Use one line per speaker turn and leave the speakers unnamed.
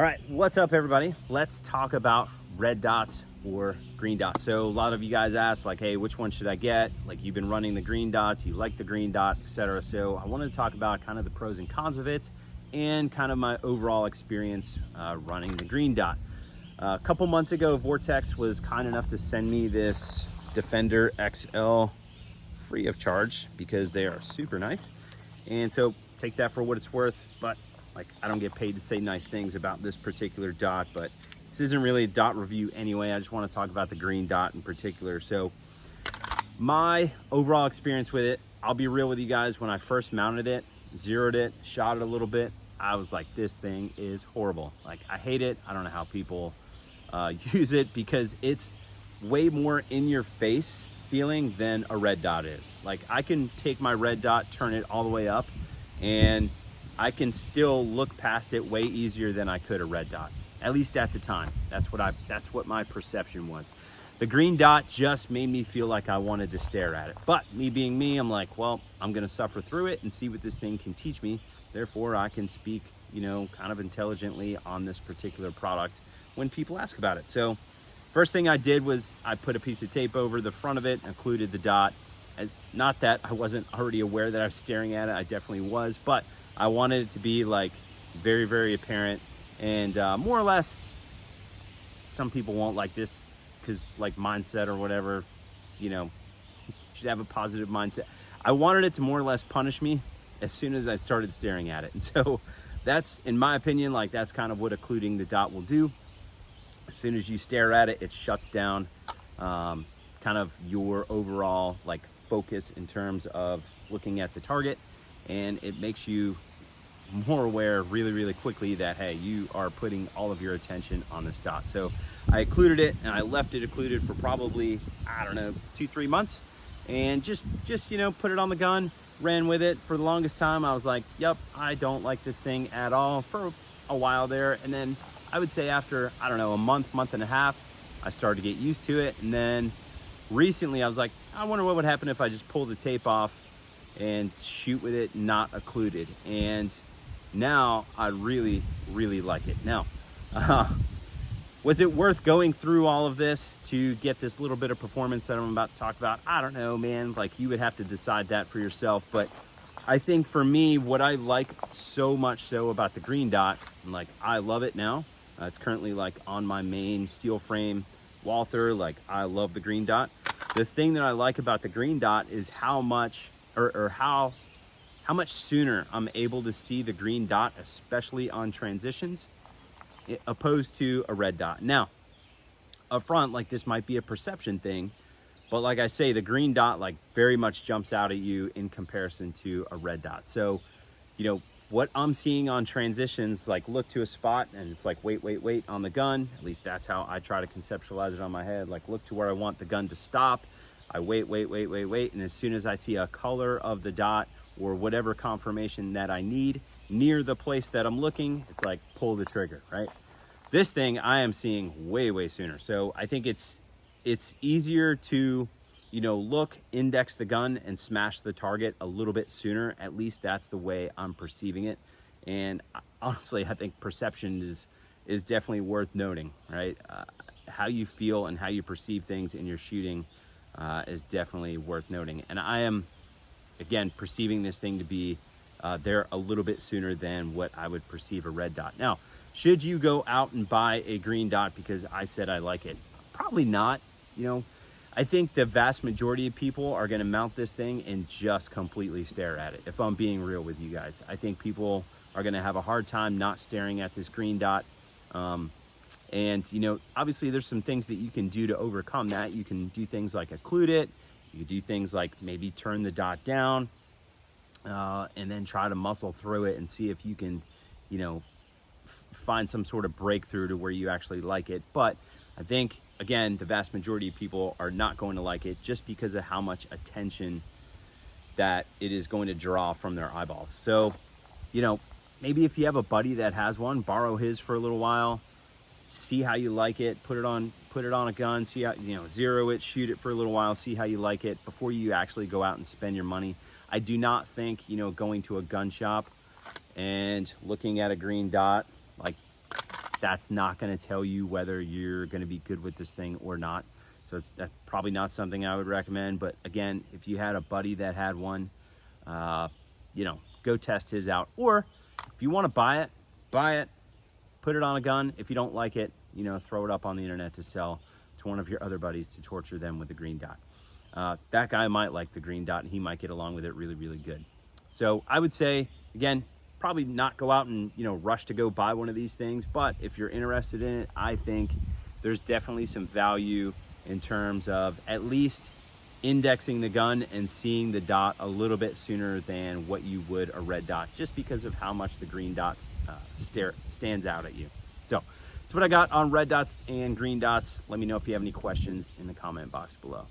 All right, what's up everybody? Let's talk about red dots or green dots. So a lot of you guys ask like, hey, which one should I get? Like you've been running the green dot, you like the green dot, etc. So I wanted to talk about kind of the pros and cons of it and kind of my overall experience running the green dot. A couple months ago, Vortex was kind enough to send me this Defender XL free of charge because they are super nice. And so take that for what it's worth, but like I don't get paid to say nice things about this particular dot, but this isn't really a dot review anyway. I just want to talk about the green dot in particular. So my overall experience with it, I'll be real with you guys. When I first mounted it, zeroed it, shot it a little bit, I was like, this thing is horrible. Like I hate it. I don't know how people use it because it's way more in your face feeling than a red dot is. Like I can take my red dot, turn it all the way up, and I can still look past it way easier than I could a red dot, at least at the time. That's what my perception was. The green dot just made me feel like I wanted to stare at it. But me being me, I'm like, well, I'm gonna suffer through it and see what this thing can teach me. Therefore, I can speak, you know, kind of intelligently on this particular product when people ask about it. So first thing I did was I put a piece of tape over the front of it, included the dot. Not that I wasn't already aware that I was staring at it, I definitely was, but I wanted it to be like very, very apparent and more or less, some people won't like this because like mindset or whatever, you know, should have a positive mindset. I wanted it to more or less punish me as soon as I started staring at it. And so that's, in my opinion, like that's kind of what occluding the dot will do. As soon as you stare at it, it shuts down kind of your overall like focus in terms of looking at the target, and it makes you more aware really, really quickly that, hey, you are putting all of your attention on this dot. So I occluded it and I left it occluded for probably, I don't know, 2-3 months, and just, you know, put it on the gun, ran with it for the longest time. I was like, yep, I don't like this thing at all for a while there. And then I would say after, I don't know, a month and a half, I started to get used to it. And then recently I was like, I wonder what would happen if I just pull the tape off and shoot with it not occluded. And now I really, really like it. Now, was it worth going through all of this to get this little bit of performance that I'm about to talk about? I don't know, man. Like you would have to decide that for yourself. But I think for me, what I like so much so about the green dot, and like I love it now. It's currently like on my main steel frame Walther. Like I love the green dot. The thing that I like about the green dot is how much how much sooner I'm able to see the green dot, especially on transitions, opposed to a red dot. Now, up front, like this might be a perception thing, but like I say, the green dot like very much jumps out at you in comparison to a red dot. So, you know, what I'm seeing on transitions, like look to a spot and it's like, wait on the gun. At least that's how I try to conceptualize it on my head. Like look to where I want the gun to stop. I wait. And as soon as I see a color of the dot or whatever confirmation that I need near the place that I'm looking, it's like pull the trigger, right? This thing I am seeing way sooner. So I think it's easier to, you know, look, index the gun and smash the target a little bit sooner. At least that's the way I'm perceiving it. And honestly, I think perception is definitely worth noting, right? How you feel and how you perceive things in your shooting is definitely worth noting. And I am, again, perceiving this thing to be there a little bit sooner than what I would perceive a red dot. Now, should you go out and buy a green dot because I said I like it? Probably not. You know, I think the vast majority of people are going to mount this thing and just completely stare at it. If I'm being real with you guys, I think people are going to have a hard time not staring at this green dot. And, you know, obviously there's some things that you can do to overcome that. You can do things like occlude it. You can do things like maybe turn the dot down and then try to muscle through it and see if you can, you know, find some sort of breakthrough to where you actually like it. But I think, again, the vast majority of people are not going to like it just because of how much attention that it is going to draw from their eyeballs. So, you know, maybe if you have a buddy that has one, borrow his for a little while, see how you like it, put it on a gun, see how, you know, zero it, shoot it for a little while, see how you like it before you actually go out and spend your money. I do not think, you know, going to a gun shop and looking at a green dot, like that's not going to tell you whether you're going to be good with this thing or not. So that's probably not something I would recommend. But again, if you had a buddy that had one, you know, go test his out. Or if you want to buy it, put it on a gun. If you don't like it, you know, throw it up on the internet to sell to one of your other buddies to torture them with the green dot. That guy might like the green dot and he might get along with it really, really good. So I would say, again, probably not go out and, you know, rush to go buy one of these things. But if you're interested in it, I think there's definitely some value in terms of at least indexing the gun and seeing the dot a little bit sooner than what you would a red dot, just because of how much the green dots stands out at you. So that's what I got on red dots and green dots. Let me know if you have any questions in the comment box below.